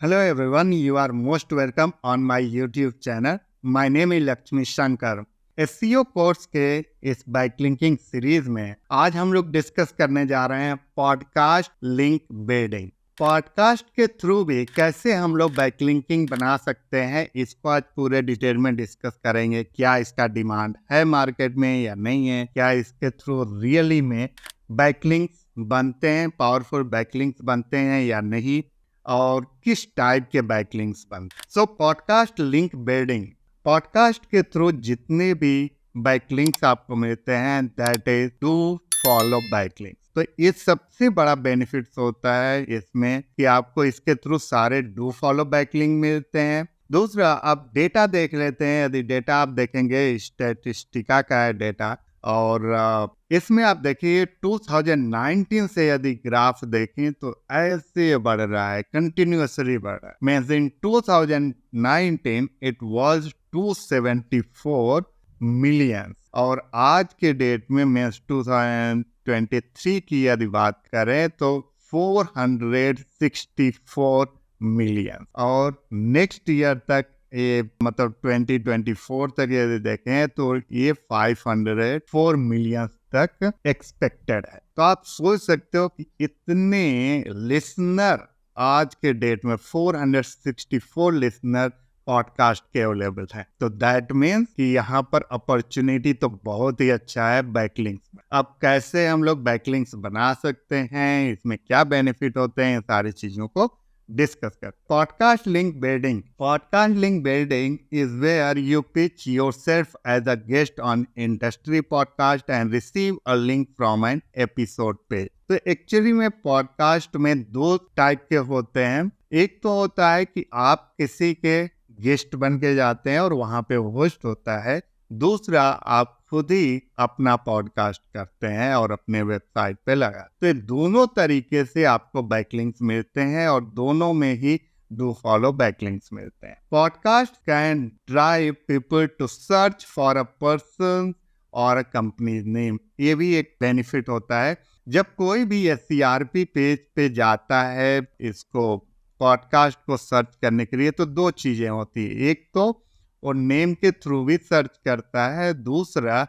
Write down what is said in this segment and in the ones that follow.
Hello everyone, you are most welcome on my YouTube channel. My name is Lakshmi Shankar. SEO course के इस backlinking series में आज हम लोग डिस्कस करने जा रहे हैं पॉडकास्ट लिंक बिल्डिंग। पॉडकास्ट के थ्रू भी कैसे हम लोग बैकलिंकिंग बना सकते हैं, इसको आज पूरे डिटेल में डिस्कस करेंगे। क्या इसका डिमांड है मार्केट में या नहीं है, क्या इसके थ्रू रियली में बैकलिंक्स बनते हैं, पावरफुल बैकलिंक्स बनते हैं या नहीं, और किस टाइप के बैकलिंक्स बनते। So podcast link building, podcast के थ्रू जितने भी बैकलिंक्स आपको मिलते हैं that is do follow backlinks. तो ये सबसे बड़ा बेनिफिट्स होता है इसमें कि आपको इसके थ्रू सारे डू फॉलो बैकलिंक मिलते हैं। दूसरा, आप डेटा देख लेते हैं। यदि डेटा आप देखेंगे, स्टैटिस्टिका का है डेटा, और इसमें आप देखिए 2019 से यदि ग्राफ देखें तो ऐसे बढ़ रहा है, कंटिन्यूअसली बढ़ रहा है। Means in 2019 it was 274 million, और आज के डेट में मींस 2023 की यदि बात करें तो 464 मिलियन, और नेक्स्ट ईयर तक ये मतलब 2024 तक यदि देखें तो ये 504 मिलियन तक एक्सपेक्टेड है। तो आप सोच सकते हो कि इतने लिसनर आज के डेट में 464 लिसनर पॉडकास्ट के अवेलेबल है। तो दैट मीन्स कि यहाँ पर अपॉर्चुनिटी तो बहुत ही अच्छा है बैकलिंक्स में। अब कैसे हम लोग बैकलिंक्स बना सकते हैं, इसमें क्या बेनिफिट होते हैं, सारी चीजों को डिस्कस कर। Podcast link building, podcast link building is where you pitch yourself as a guest on industry podcast and receive a link from an episode page. तो एक्चुअली में पॉडकास्ट में दो टाइप के होते हैं। एक तो होता है कि आप किसी के गेस्ट बन के जाते हैं और वहां पे होस्ट होता है। दूसरा, आप खुद ही अपना पॉडकास्ट करते हैं और अपने वेबसाइट पे लगाते हैं। तो दोनों तरीके से आपको बैकलिंक्स मिलते हैं और दोनों में ही डू फॉलो बैकलिंक्स मिलते हैं। Podcast can drive people to search for a person और अ कंपनी नेम। ये भी एक बेनिफिट होता है। जब कोई भी SERP पेज पे जाता है इसको पॉडकास्ट को सर्च करने के लिए, तो दो चीजें होती है। एक तो वो नेम के थ्रू भी सर्च करता है, दूसरा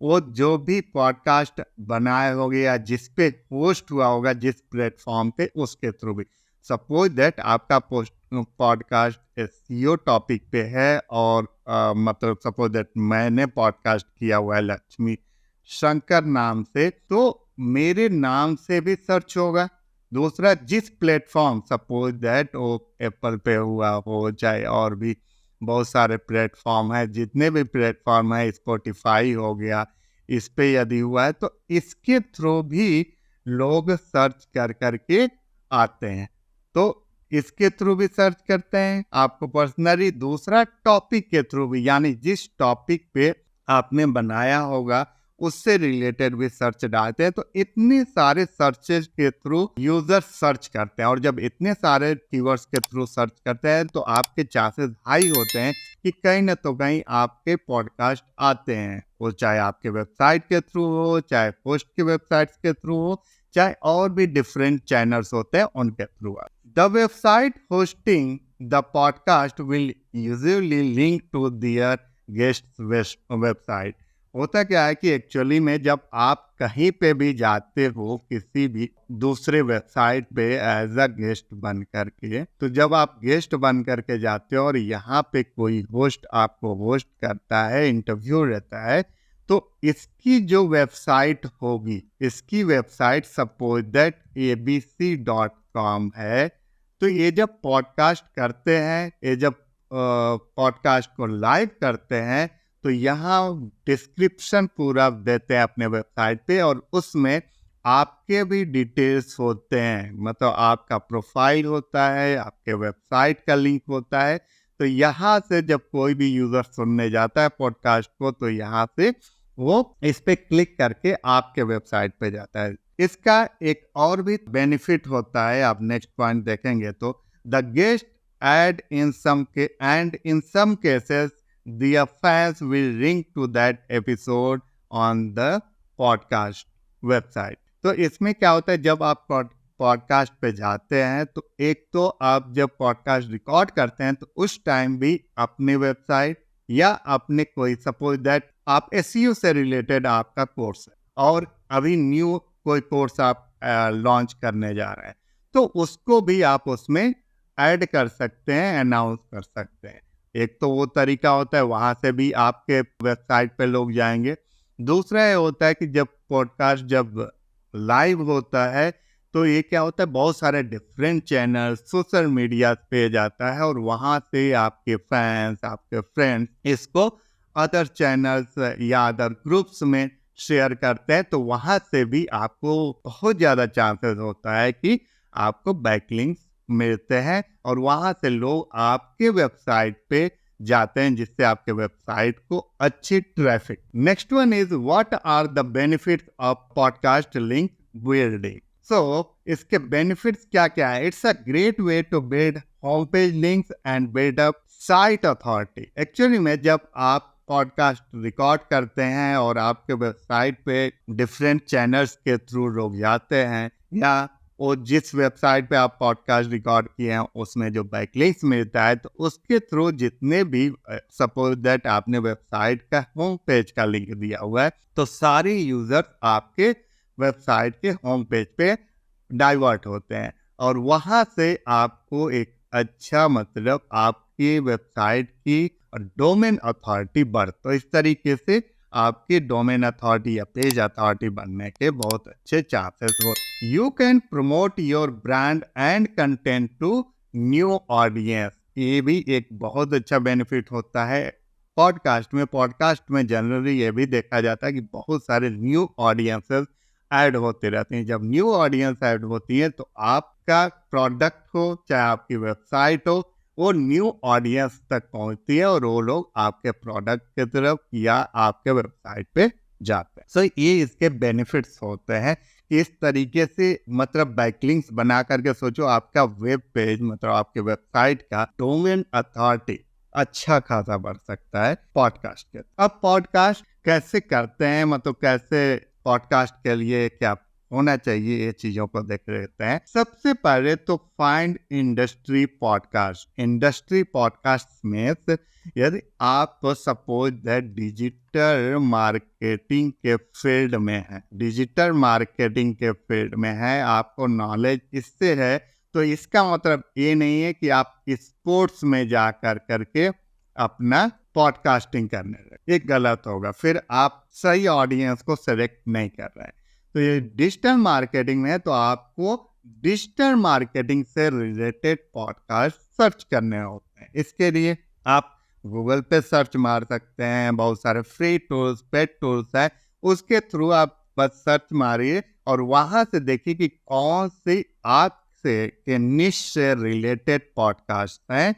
वो जो भी पॉडकास्ट बनाए होगे या जिस पे पोस्ट हुआ होगा जिस प्लेटफॉर्म पे, उसके थ्रू भी। सपोज दैट आपका पॉडकास्ट SEO टॉपिक पे है और मतलब सपोज दैट मैंने पॉडकास्ट किया हुआ है लक्ष्मी शंकर नाम से, तो मेरे नाम से भी सर्च होगा। दूसरा, जिस प्लेटफॉर्म, सपोज दैट वो एप्पल पे हुआ हो, चाहे और भी बहुत सारे प्लेटफॉर्म है, जितने भी प्लेटफॉर्म है, स्पॉटिफाई हो गया, इस पे यदि हुआ है तो इसके थ्रू भी लोग सर्च कर करके आते हैं। तो इसके थ्रू भी सर्च करते हैं आपको पर्सनली। दूसरा, टॉपिक के थ्रू भी, यानी जिस टॉपिक पे आपने बनाया होगा उससे रिलेटेड भी सर्च डालते हैं। तो इतने सारे सर्चेस के थ्रू यूजर सर्च करते हैं, और जब इतने सारे कीवर्ड्स के थ्रू सर्च करते हैं तो आपके चांसेस हाई होते हैं कि कहीं ना तो कहीं आपके पॉडकास्ट आते हैं। वो चाहे आपके वेबसाइट के थ्रू हो, चाहे होस्ट के वेबसाइट के थ्रू हो, चाहे और भी डिफरेंट चैनल्स होते हैं उनके through. The website hosting the podcast will usually link to their guest website. होता क्या है कि एक्चुअली में जब आप कहीं पे भी जाते हो, किसी भी दूसरे वेबसाइट पे एज अ गेस्ट बन करके, तो जब आप गेस्ट बन करके जाते हो और यहाँ पे कोई होस्ट आपको होस्ट करता है, इंटरव्यू रहता है, तो इसकी जो वेबसाइट होगी, इसकी वेबसाइट सपोज दैट abc.com है। तो ये जब पॉडकास्ट करते हैं, ये जब पॉडकास्ट को लाइव करते हैं, तो यहाँ डिस्क्रिप्शन पूरा देते हैं अपने वेबसाइट पे, और उसमें आपके भी डिटेल्स होते हैं। मतलब आपका प्रोफाइल होता है, आपके वेबसाइट का लिंक होता है। तो यहाँ से जब कोई भी यूजर सुनने जाता है पॉडकास्ट को, तो यहाँ से वो इस पे क्लिक करके आपके वेबसाइट पे जाता है। इसका एक और भी बेनिफिट होता है, आप नेक्स्ट पॉइंट देखेंगे तो, the guest add in some cases the fans will link to that episode on the podcast website। तो इसमें क्या होता है, जब आप पॉडकास्ट पे जाते हैं तो एक तो आप जब पॉडकास्ट रिकॉर्ड करते हैं तो उस टाइम भी अपनी वेबसाइट या अपने कोई सपोज दैट आप एसईओ से रिलेटेड आपका कोर्स है और अभी न्यू कोई कोर्स आप लॉन्च करने जा रहे हैं तो उसको भी आप उसमें ऐड कर सकते हैं, अनाउंस कर सकते हैं। एक तो वो तरीका होता है, वहाँ से भी आपके वेबसाइट पे लोग जाएंगे। दूसरा ये होता है कि जब पॉडकास्ट जब लाइव होता है तो ये क्या होता है, बहुत सारे डिफरेंट चैनल सोशल मीडिया पे जाता है और वहाँ से आपके फैंस, आपके फ्रेंड्स इसको अदर चैनल्स या अदर ग्रुप्स में शेयर करते हैं तो वहाँ से भी आपको बहुत ज़्यादा चांसेस होता है कि आपको बैकलिंक्स मिलते हैं और वहाँ से लोग आपके वेबसाइट पे जाते हैं जिससे आपके वेबसाइट को अच्छी traffic. Next one is what are the benefits of podcast link building. So इसके बेनिफिट्स क्या क्या है? It's a great way to build home page links and build up site authority. Actually में जब आप पॉडकास्ट रिकॉर्ड करते हैं और आपके वेबसाइट पे डिफरेंट चैनल्स के थ्रू लोग जाते हैं या वो जिस वेबसाइट पे आप पॉडकास्ट रिकॉर्ड किए हैं उसमें जो बैकलिंक्स मिलता है तो उसके थ्रू जितने भी सपोज दैट आपने वेबसाइट का होम पेज का लिंक दिया हुआ है तो सारे यूजर्स आपके वेबसाइट के होम पेज पे डाइवर्ट होते हैं और वहाँ से आपको एक अच्छा मतलब आपकी वेबसाइट की डोमेन अथॉरिटी बढ़, तो इस तरीके से आपकी डोमेन अथॉरिटी या पेज अथॉरिटी बनने के बहुत अच्छे चांसेस होते। You can promote your brand and content to new audience. ये भी एक बहुत अच्छा बेनिफिट होता है पॉडकास्ट में। पॉडकास्ट में जनरली ये भी देखा जाता है कि बहुत सारे न्यू ऑडियंसेस ऐड होते रहते हैं। जब न्यू ऑडियंस ऐड होती है तो आपका प्रोडक्ट हो चाहे आपकी वेबसाइट हो वो न्यू ऑडियंस तक पहुंचती है और वो लोग आपके प्रोडक्ट की तरफ या आपके वेबसाइट पे जाते हैं। सो ये इसके बेनिफिट्स होते हैं। इस तरीके से मतलब बैकलिंक्स बना करके सोचो आपका वेब पेज मतलब आपके वेबसाइट का डोमेन अथॉरिटी अच्छा खासा बढ़ सकता है पॉडकास्ट के। अब पॉडकास्ट कैसे करते हैं, मतलब कैसे पॉडकास्ट के लिए क्या होना चाहिए, ये चीजों को देख लेते हैं। सबसे पहले तो find industry podcast. Industry podcast में यदि आप सपोज दैट डिजिटल मार्केटिंग के फील्ड में है, डिजिटल मार्केटिंग के फील्ड में है, आपको नॉलेज इससे है तो इसका मतलब ये नहीं है कि आप स्पोर्ट्स में जा करके अपना पॉडकास्टिंग करने लगे, ये गलत होगा। फिर आप सही ऑडियंस को सेलेक्ट नहीं कर रहे हैं। तो ये डिजिटल मार्केटिंग में है तो आपको डिजिटल मार्केटिंग से रिलेटेड पॉडकास्ट सर्च करने होते हैं। इसके लिए आप गूगल पे सर्च मार सकते हैं, बहुत सारे फ्री टूल्स पेड टूल्स है, उसके थ्रू आप बस सर्च मारिए और वहां से देखिए कि कौन सी आपसे के निश से रिलेटेड पॉडकास्ट हैं,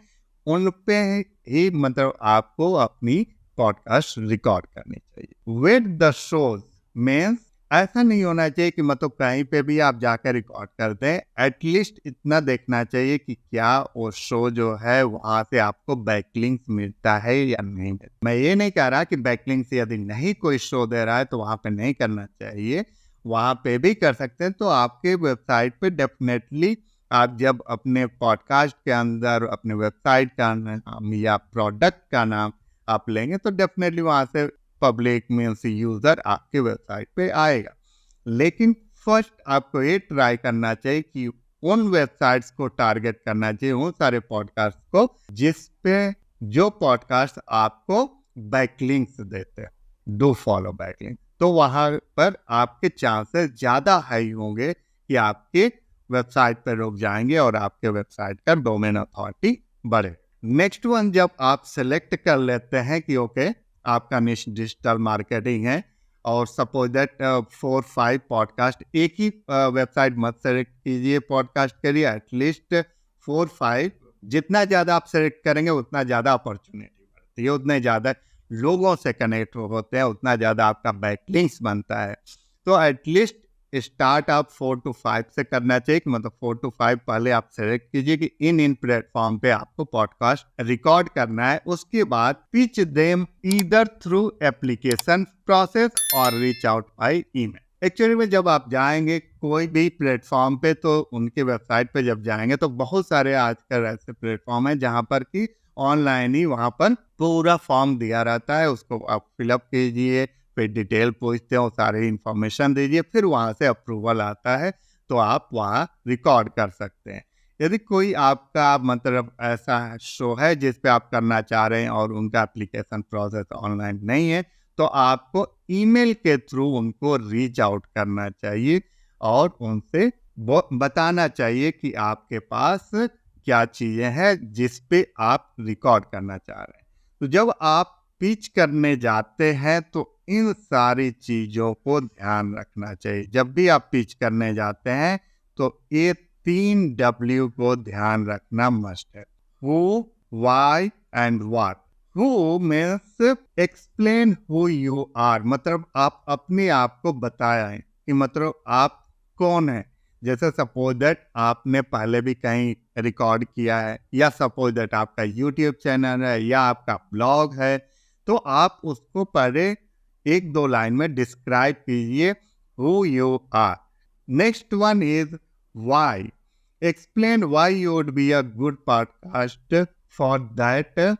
उन पे ही मतलब आपको अपनी पॉडकास्ट रिकॉर्ड करनी चाहिए। विद द शोज मीन्स ऐसा नहीं होना चाहिए कि मतलब कहीं पे भी आप जाकर रिकॉर्ड कर दें। एटलीस्ट इतना देखना चाहिए कि क्या वो शो जो है वहां से आपको बैकलिंक्स मिलता है या नहीं मिलता। मैं ये नहीं कह रहा कि बैकलिंक्स यदि नहीं कोई शो दे रहा है तो वहां पे नहीं करना चाहिए, वहां पे भी कर सकते हैं। तो आपके वेबसाइट पे डेफिनेटली आप जब अपने पॉडकास्ट के अंदर अपने वेबसाइट का नाम या प्रोडक्ट का नाम आप लेंगे तो डेफिनेटली वहां से पब्लिक मीन्स यूजर आपके वेबसाइट पे आएगा। लेकिन फर्स्ट आपको ये ट्राई करना चाहिए कि उन वेबसाइट्स को टारगेट करना चाहिए, उन सारे पॉडकास्ट को जिस पे जो पॉडकास्ट आपको बैकलिंक्स देते हैं। डू फॉलो बैकलिंक, तो वहां पर आपके चांसेस ज्यादा हाई होंगे कि आपके वेबसाइट पर लोग जाएंगे और आपके वेबसाइट का डोमेन अथॉरिटी बढ़े। नेक्स्ट वन, जब आप सेलेक्ट कर लेते हैं कि ओके आपका निश डिजिटल मार्केटिंग है और सपोज दैट 4-5 पॉडकास्ट, एक ही वेबसाइट मत सेलेक्ट कीजिए पॉडकास्ट के लिए, एटलीस्ट 4-5। जितना ज़्यादा आप सेलेक्ट करेंगे उतना ज़्यादा अपॉर्चुनिटी बढ़ती है, उतने ज़्यादा लोगों से कनेक्ट होते हैं, उतना ज़्यादा आपका बैकलिंक्स बनता है। तो एटलीस्ट स्टार्ट आप 4-5 से करना चाहिए कि मतलब 4-5 पहले आप सेलेक्ट कीजिए कि इन प्लेटफॉर्म पे आपको पॉडकास्ट रिकॉर्ड करना है। उसके बाद pitch them either through application process और reach out by email. Actually में जब आप जाएंगे कोई भी प्लेटफॉर्म पे तो उनकी वेबसाइट पे जब जाएंगे तो बहुत सारे आजकल ऐसे प्लेटफॉर्म है जहाँ पर कि ऑनलाइन ही वहाँ पर पूरा फॉर्म दिया रहता है, उसको आप फिलअप कीजिए, फिर डिटेल पूछते हैं, वो सारी इंफॉर्मेशन दीजिए, फिर वहाँ से अप्रूवल आता है तो आप वहाँ रिकॉर्ड कर सकते हैं। यदि कोई आपका मतलब ऐसा शो है जिस पे आप करना चाह रहे हैं और उनका एप्लीकेशन प्रोसेस ऑनलाइन नहीं है तो आपको ईमेल के थ्रू उनको रीच आउट करना चाहिए और उनसे बताना चाहिए कि आपके पास क्या चीज़ें हैं जिस पे आप रिकॉर्ड करना चाह रहे हैं। तो जब आप पिच करने जाते हैं तो इन सारी चीज़ों को ध्यान रखना चाहिए। जब भी आप पिच करने जाते हैं तो ये 3 W को ध्यान रखना मस्ट है। Who, why and what। Who means explain who you are, मतलब आप अपने आप को बताएं कि मतलब आप कौन हैं। जैसे सपोज दैट आपने पहले भी कहीं रिकॉर्ड किया है या सपोज दैट आपका यूट्यूब चैनल है या आपका ब्लॉग है तो आप उसको पहले 1-2 लाइन में डिस्क्राइब कीजिए who you are। Next one is why। Explain why you would be a good podcast for that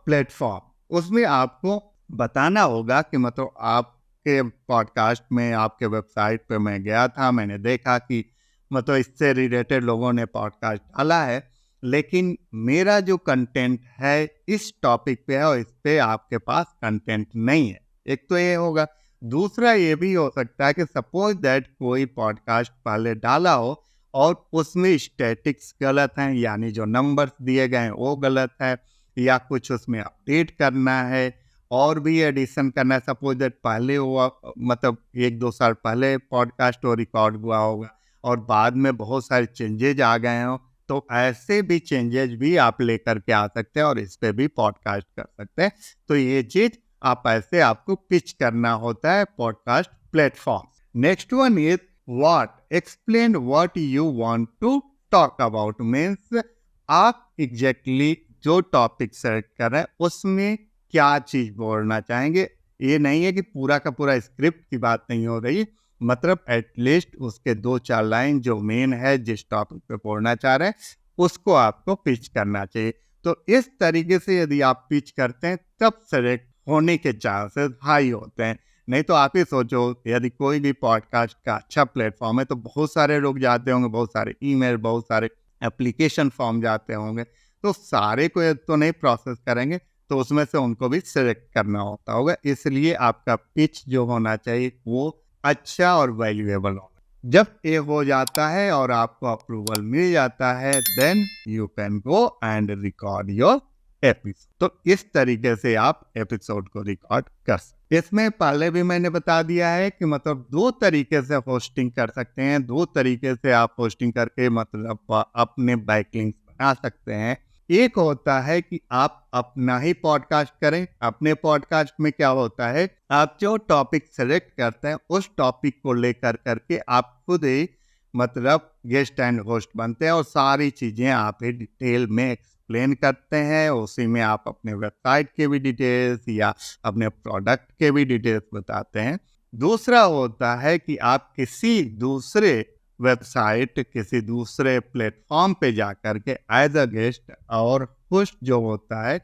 platform. उसमें आपको बताना होगा कि मतलब आपके पॉडकास्ट में, आपके वेबसाइट पे मैं गया था, मैंने देखा कि मतलब इससे रिलेटेड लोगों ने पॉडकास्ट डाला है, लेकिन मेरा जो कंटेंट है इस टॉपिक पे है और इस पे आपके पास कंटेंट नहीं है। एक तो ये होगा। दूसरा ये भी हो सकता है कि सपोज दैट कोई पॉडकास्ट पहले डाला हो और उसमें स्टैटिक्स गलत हैं, यानी जो नंबर्स दिए गए हैं वो गलत है, या कुछ उसमें अपडेट करना है और भी एडिशन करना है। सपोज दैट पहले हुआ मतलब 1-2 साल पहले पॉडकास्ट वो रिकॉर्ड हुआ होगा और बाद में बहुत सारे चेंजेज आ गए हो, तो ऐसे भी चेंजेस भी आप लेकर के आ सकते हैं और इस पे भी पॉडकास्ट कर सकते हैं। तो ये चीज आप ऐसे आपको पिच करना होता है podcast platform. Next one is what. Explain what you want to talk about. Means आप एग्जैक्टली जो टॉपिक सेलेक्ट कर रहे हैं उसमें क्या चीज बोलना चाहेंगे। ये नहीं है कि पूरा का पूरा स्क्रिप्ट की बात नहीं हो रही, मतलब एटलीस्ट उसके 2-4 लाइन जो मेन है जिस टॉपिक पे बोलना चाह रहे हैं उसको आपको पिच करना चाहिए। तो इस तरीके से यदि आप पिच करते हैं तब सेलेक्ट होने के चांसेस हाई होते हैं। नहीं तो आप ही सोचो, यदि कोई भी पॉडकास्ट का अच्छा प्लेटफॉर्म है तो बहुत सारे लोग जाते होंगे, बहुत सारे ईमेल, बहुत सारे एप्लीकेशन फॉर्म जाते होंगे, तो सारे को तो नहीं प्रोसेस करेंगे, तो उसमें से उनको भी सिलेक्ट करना होगा। इसलिए आपका पिच जो होना चाहिए वो अच्छा और वैल्यूएबल होगा। जब ये हो जाता है और आपको अप्रूवल मिल जाता है then you can go and record your episode. तो इस तरीके से आप एपिसोड को रिकॉर्ड कर सकते हैं। इसमें पहले भी मैंने बता दिया है कि मतलब 2 तरीके से होस्टिंग कर सकते हैं। 2 तरीके से आप होस्टिंग करके मतलब अपने बैकलिंक्स बना सकते हैं। एक होता है कि आप अपना ही पॉडकास्ट करें। अपने पॉडकास्ट में क्या होता है, आप जो टॉपिक सेलेक्ट करते हैं उस टॉपिक को लेकर करके आप खुद ही मतलब गेस्ट एंड होस्ट बनते हैं और सारी चीजें आप ही डिटेल में एक्सप्लेन करते हैं। उसी में आप अपने वेबसाइट के भी डिटेल्स या अपने प्रोडक्ट के भी डिटेल्स बताते हैं। दूसरा होता है कि आप किसी दूसरे वेबसाइट, किसी दूसरे प्लेटफॉर्म पे जाकर के एज अ गेस्ट और होस्ट जो होता है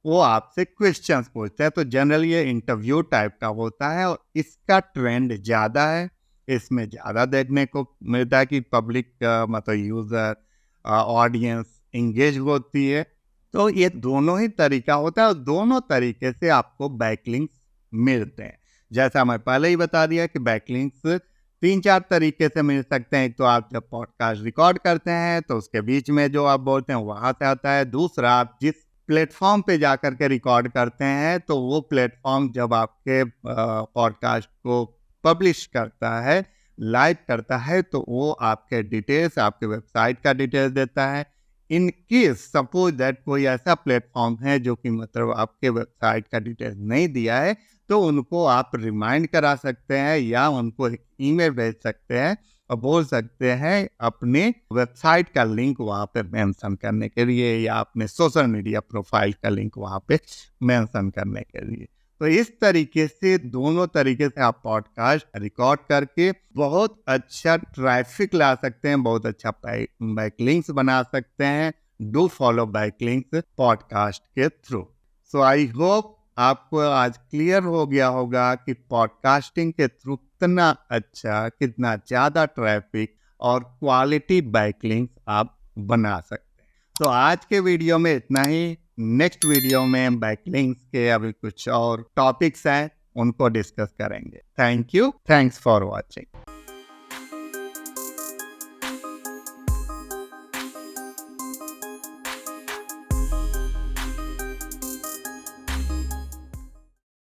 वो आपसे क्वेश्चंस पूछते हैं। तो जनरली ये इंटरव्यू टाइप का होता है और इसका ट्रेंड ज़्यादा है। इसमें ज़्यादा देखने को मिलता है कि पब्लिक मतलब यूज़र ऑडियंस इंगेज होती है। तो ये दोनों ही तरीका होता है और दोनों तरीके से आपको बैकलिंक्स मिलते हैं। जैसा मैं पहले ही बता दिया कि बैकलिंक्स 3-4 तरीके से मिल सकते हैं। एक तो आप जब पॉडकास्ट रिकॉर्ड करते हैं तो उसके बीच में जो आप बोलते हैं वहां से आता है। दूसरा, आप जिस प्लेटफॉर्म पे जाकर के रिकॉर्ड करते हैं तो वो प्लेटफॉर्म जब आपके पॉडकास्ट को पब्लिश करता है, लाइव करता है, तो वो आपके डिटेल्स, आपके वेबसाइट का डिटेल्स देता है। इन केस सपोज दैट कोई ऐसा प्लेटफॉर्म है जो कि मतलब आपके वेबसाइट का डिटेल्स नहीं दिया है, तो उनको आप रिमाइंड करा सकते हैं या उनको एक ईमेल भेज सकते हैं और बोल सकते हैं अपने वेबसाइट का लिंक वहाँ पे मेंशन करने के लिए या अपने सोशल मीडिया प्रोफाइल का लिंक वहाँ पे मेंशन करने के लिए। तो इस तरीके से दोनों तरीके से आप पॉडकास्ट रिकॉर्ड करके बहुत अच्छा ट्रैफिक ला सकते हैं, बहुत अच्छा बैकलिंक्स बना सकते हैं। डू फॉलो बैकलिंक्स पॉडकास्ट के थ्रू। सो आई होप आपको आज क्लियर हो गया होगा कि पॉडकास्टिंग के थ्रू कितना अच्छा, कितना ज़्यादा ट्रैफिक और क्वालिटी बैकलिंक्स आप बना सकते हैं। तो आज के वीडियो में इतना ही। नेक्स्ट वीडियो में बैकलिंक्स के अभी कुछ और टॉपिक्स हैं, उनको डिस्कस करेंगे। Thank you, thanks for watching.